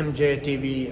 MJ TV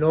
9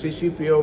CCPO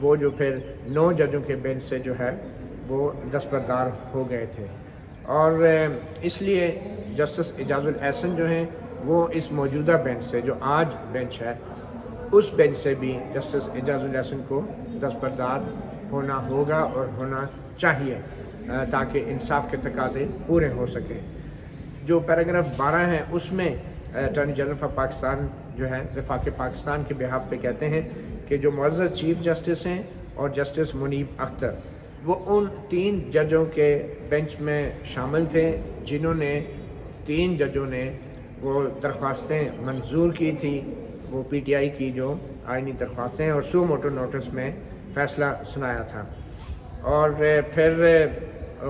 وہ جو پھر 9 ججوں کے بینچ سے جو ہے وہ دستبردار ہو گئے تھے، اور اس لیے جسٹس اعجاز الاحسن جو ہیں وہ اس موجودہ بینچ سے، جو آج بینچ ہے، اس بینچ سے بھی جسٹس اعجاز الاحسن کو دستبردار ہونا ہوگا اور ہونا چاہیے، تاکہ انصاف کے تقاضے پورے ہو سکیں۔ جو پیراگراف 12 ہے اس میں اٹارنی جنرل فار پاکستان جو ہے وفاق پاکستان کے بہاف پہ کہتے ہیں کہ جو معزز چیف جسٹس ہیں اور جسٹس منیب اختر، وہ ان 3 ججوں کے بینچ میں شامل تھے جنہوں نے 3 ججوں نے وہ درخواستیں منظور کی تھی، وہ پی ٹی آئی کی جو آئینی درخواستیں، اور سو موٹو نوٹس میں فیصلہ سنایا تھا۔ اور پھر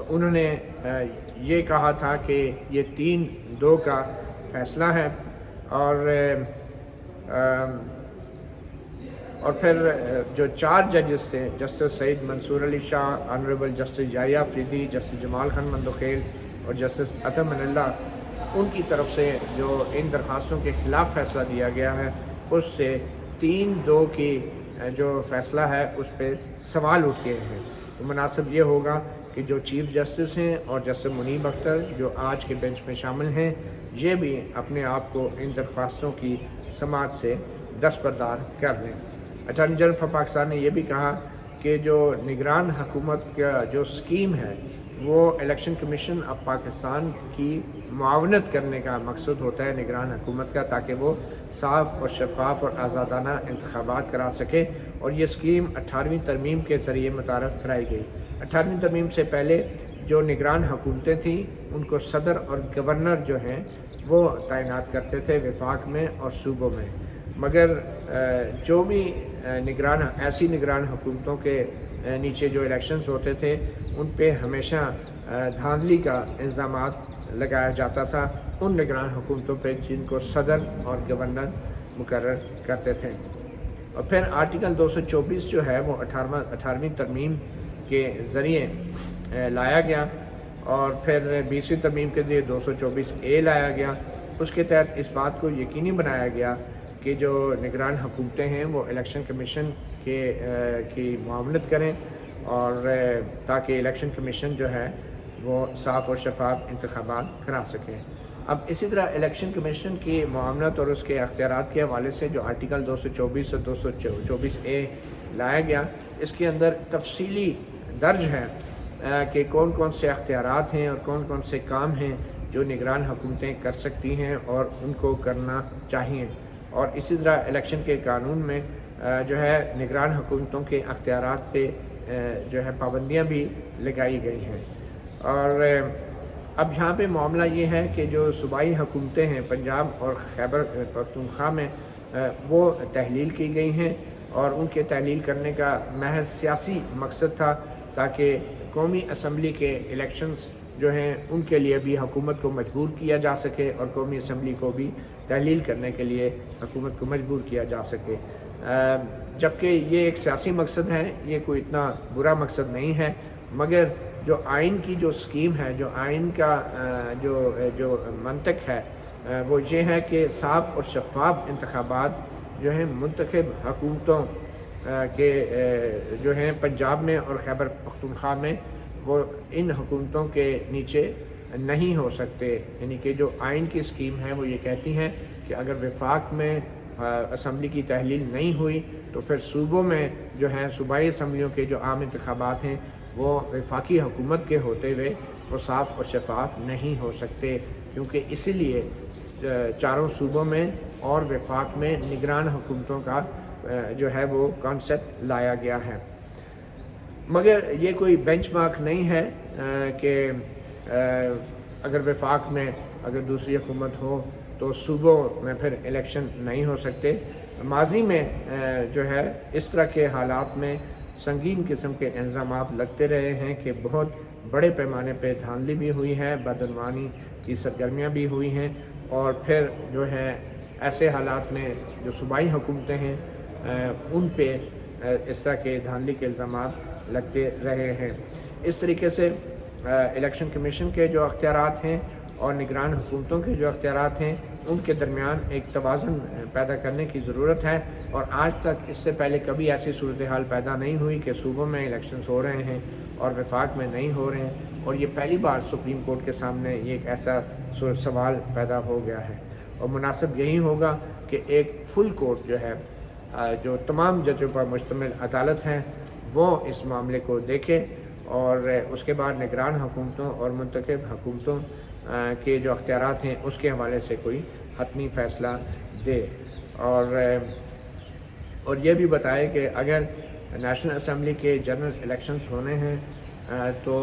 انہوں نے یہ کہا تھا کہ یہ 3-2 کا فیصلہ ہے، اور پھر جو 4 ججز تھے، جسٹس سعید منصور علی شاہ، آنریبل جسٹس یحییٰ آفریدی، جسٹس جمال خان مندوخیل اور جسٹس عطا من اللہ، ان کی طرف سے جو ان درخواستوں کے خلاف فیصلہ دیا گیا ہے، اس سے 3-2 کی جو فیصلہ ہے اس پہ سوال اٹھ گئے ہیں۔ تو مناسب یہ ہوگا کہ جو چیف جسٹس ہیں اور جسٹس منیب اختر جو آج کے بینچ میں شامل ہیں، یہ بھی اپنے آپ کو ان درخواستوں کی سماعت سے دستبردار کر لیں۔ اٹارنی جنرل فار پاکستان نے یہ بھی کہا کہ جو نگران حکومت کا جو اسکیم ہے وہ الیکشن کمیشن آف پاکستان کی معاونت کرنے کا مقصد ہوتا ہے نگران حکومت کا، تاکہ وہ صاف اور شفاف اور آزادانہ انتخابات کرا سکے، اور یہ اسکیم 18ویں ترمیم کے ذریعے متعارف کرائی گئی۔ 18ویں ترمیم سے پہلے جو نگران حکومتیں تھیں ان کو صدر اور گورنر جو ہیں وہ تعینات کرتے تھے وفاق میں اور صوبوں میں، مگر جو بھی ایسی نگران حکومتوں کے نیچے جو الیکشنز ہوتے تھے ان پہ ہمیشہ دھاندلی کا الزامات لگایا جاتا تھا ان نگران حکومتوں پہ جن کو صدر اور گورنر مقرر کرتے تھے۔ اور پھر آرٹیکل 224 جو ہے وہ 18ویں ترمیم کے ذریعے لایا گیا، اور پھر 20ویں ترمیم کے ذریعے 224A لایا گیا۔ اس کے تحت اس بات کو یقینی بنایا گیا کہ جو نگران حکومتیں ہیں وہ الیکشن کمیشن کی معاونت کریں، اور تاکہ الیکشن کمیشن جو ہے وہ صاف اور شفاف انتخابات کرا سکیں۔ اب اسی طرح الیکشن کمیشن کی معاونت اور اس کے اختیارات کے حوالے سے جو آرٹیکل 224 اور 224A لایا گیا، اس کے اندر تفصیلی درج ہے کہ کون کون سے اختیارات ہیں اور کون کون سے کام ہیں جو نگران حکومتیں کر سکتی ہیں اور ان کو کرنا چاہیے۔ اور اسی طرح الیکشن کے قانون میں جو ہے نگران حکومتوں کے اختیارات پہ جو ہے پابندیاں بھی لگائی گئی ہیں۔ اور اب یہاں پہ معاملہ یہ ہے کہ جو صوبائی حکومتیں ہیں پنجاب اور خیبر پختونخوا میں، وہ تحلیل کی گئی ہیں، اور ان کے تحلیل کرنے کا محض سیاسی مقصد تھا تاکہ قومی اسمبلی کے الیکشنز جو ہیں ان کے لیے بھی حکومت کو مجبور کیا جا سکے، اور قومی اسمبلی کو بھی تحلیل کرنے کے لیے حکومت کو مجبور کیا جا سکے۔ جبکہ یہ ایک سیاسی مقصد ہے، یہ کوئی اتنا برا مقصد نہیں ہے، مگر جو آئین کی جو اسکیم ہے، جو آئین کا جو منطق ہے، وہ یہ ہے کہ صاف اور شفاف انتخابات جو ہیں منتخب حکومتوں کے جو ہیں پنجاب میں اور خیبر پختونخوا میں، وہ ان حکومتوں کے نیچے نہیں ہو سکتے۔ یعنی کہ جو آئین کی اسکیم ہے وہ یہ کہتی ہیں کہ اگر وفاق میں اسمبلی کی تحلیل نہیں ہوئی تو پھر صوبوں میں جو ہیں صوبائی اسمبلیوں کے جو عام انتخابات ہیں وہ وفاقی حکومت کے ہوتے ہوئے وہ صاف اور شفاف نہیں ہو سکتے، کیونکہ اسی لیے چاروں صوبوں میں اور وفاق میں نگران حکومتوں کا جو ہے وہ کانسیپٹ لایا گیا ہے۔ مگر یہ کوئی بینچ مارک نہیں ہے کہ اگر وفاق میں اگر دوسری حکومت ہو تو صوبوں میں پھر الیکشن نہیں ہو سکتے۔ ماضی میں جو ہے اس طرح کے حالات میں سنگین قسم کے الزامات لگتے رہے ہیں کہ بہت بڑے پیمانے پہ دھاندلی بھی ہوئی ہے، بدعنوانی کی سرگرمیاں بھی ہوئی ہیں، اور پھر جو ہے ایسے حالات میں جو صوبائی حکومتیں ہیں ان پہ اس طرح کے دھاندلی کے الزامات لگتے رہے ہیں۔ اس طریقے سے الیکشن کمیشن کے جو اختیارات ہیں اور نگران حکومتوں کے جو اختیارات ہیں ان کے درمیان ایک توازن پیدا کرنے کی ضرورت ہے، اور آج تک اس سے پہلے کبھی ایسی صورتحال پیدا نہیں ہوئی کہ صوبوں میں الیکشنز ہو رہے ہیں اور وفاق میں نہیں ہو رہے ہیں، اور یہ پہلی بار سپریم کورٹ کے سامنے یہ ایک ایسا سوال پیدا ہو گیا ہے، اور مناسب یہی ہوگا کہ ایک فل کورٹ جو ہے جو تمام ججوں پر مشتمل عدالت ہیں وہ اس معاملے کو دیکھے، اور اس کے بعد نگران حکومتوں اور منتخب حکومتوں کے جو اختیارات ہیں اس کے حوالے سے کوئی حتمی فیصلہ دے، اور یہ بھی بتائے کہ اگر نیشنل اسمبلی کے جنرل الیکشنز ہونے ہیں تو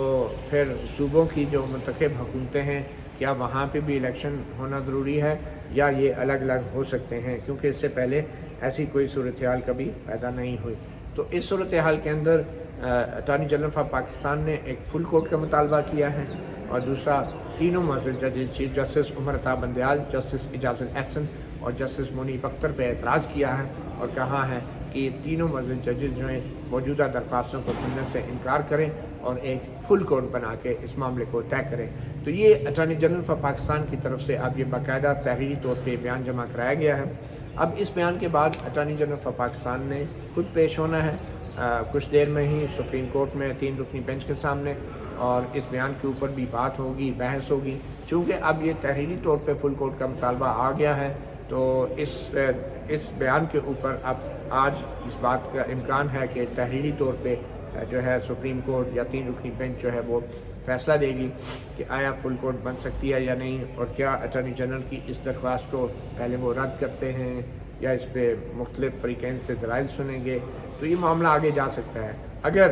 پھر صوبوں کی جو منتخب حکومتیں ہیں کیا وہاں پہ بھی الیکشن ہونا ضروری ہے یا یہ الگ الگ ہو سکتے ہیں، کیونکہ اس سے پہلے ایسی کوئی صورتحال کبھی پیدا نہیں ہوئی۔ تو اس صورتحال کے اندر اٹارنی جنرل آف پاکستان نے ایک فل کورٹ کا مطالبہ کیا ہے، اور دوسرا تینوں معزز ججز chief justice Umar Ata Bandial, justice Ijaz ul Ahsan اور جسٹس منیب اختر پہ اعتراض کیا ہے اور کہا ہے کہ یہ تینوں معزز ججز جو ہیں موجودہ درخواستوں کو سننے سے انکار کریں اور ایک فل کورٹ بنا کے اس معاملے کو طے کریں۔ تو یہ اٹارنی جنرل آف پاکستان کی طرف سے اب یہ باقاعدہ تحریری طور پہ بیان جمع کرایا گیا ہے۔ اب اس بیان کے بعد اٹارنی جنرل آف پاکستان نے خود پیش ہونا ہے کچھ دیر میں ہی سپریم کورٹ میں 3 رکنی بینچ کے سامنے، اور اس بیان کے اوپر بھی بات ہوگی، بحث ہوگی۔ چونکہ اب یہ تحریری طور پہ فل کورٹ کا مطالبہ آ گیا ہے تو اس بیان کے اوپر اب آج اس بات کا امکان ہے کہ تحریری طور پہ جو ہے سپریم کورٹ یا 3 رکنی بینچ جو ہے وہ فیصلہ دے گی کہ آیا فل کورٹ بن سکتی ہے یا نہیں، اور کیا اٹارنی جنرل کی اس درخواست کو پہلے وہ رد کرتے ہیں یا اس پہ مختلف فریقین سے دلائل سنیں گے۔ تو یہ معاملہ آگے جا سکتا ہے اگر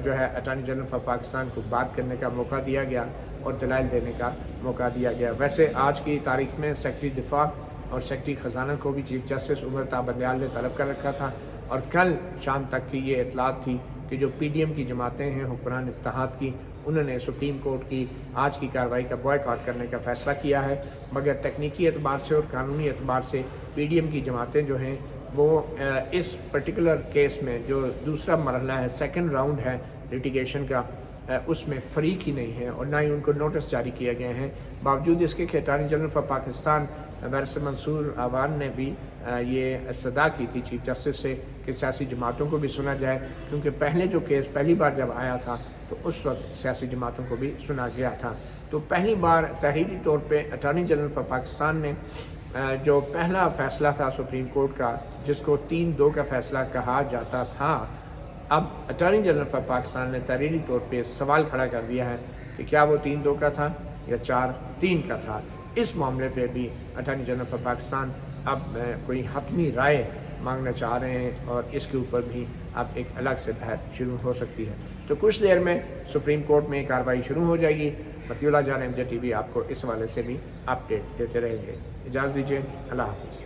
جو ہے اٹارنی جنرل آف پاکستان کو بات کرنے کا موقع دیا گیا اور دلائل دینے کا موقع دیا گیا۔ ویسے آج کی تاریخ میں سیکرٹری دفاع اور سیکرٹری خزانہ کو بھی چیف جسٹس عمر عطا بندیال نے طلب کر رکھا تھا، اور کل شام تک کی یہ اطلاعات تھی کہ جو پی ڈی ایم کی جماعتیں ہیں حکمران اتحاد کی، انہوں نے سپریم کورٹ کی آج کی کارروائی کا بوائیکاٹ کرنے کا فیصلہ کیا ہے، مگر تکنیکی اعتبار سے اور قانونی اعتبار سے پی ڈی ایم کی جماعتیں جو ہیں وہ اس پرٹیکولر کیس میں جو دوسرا مرحلہ ہے، سیکنڈ راؤنڈ ہے لیٹیگیشن کا، اس میں فریق ہی نہیں ہے، اور نہ ہی ان کو نوٹس جاری کیے گئے ہیں۔ باوجود اس کے کہ attorney general of Pakistan barrister Mansoor Awan نے بھی یہ استدعا کی تھی چیف جسٹس سے کہ سیاسی جماعتوں کو بھی سنا جائے، کیونکہ پہلے جو کیس پہلی بار جب آیا تھا تو اس وقت سیاسی جماعتوں کو بھی سنا گیا تھا۔ تو پہلی بار تحریری طور پہ اٹارنی جنرل آف پاکستان نے جو پہلا فیصلہ تھا سپریم کورٹ کا، جس کو 3-2 کا فیصلہ کہا جاتا تھا، اب اٹارنی جنرل آف پاکستان نے تحریری طور پہ سوال کھڑا کر دیا ہے کہ کیا وہ 3-2 کا تھا یا 4-3 کا تھا۔ اس معاملے پہ بھی اٹارنی جنرل آف پاکستان اب کوئی حتمی رائے مانگنا چاہ رہے ہیں، اور اس کے اوپر بھی اب ایک الگ سے بحث شروع ہو سکتی ہے۔ تو کچھ دیر میں سپریم کورٹ میں کارروائی شروع ہو جائے گی۔ مطیع اللہ جان MJ TV آپ کو اس حوالے سے بھی اپڈیٹ دیتے رہیں گے۔ اجازت دیجیے، اللہ حافظ۔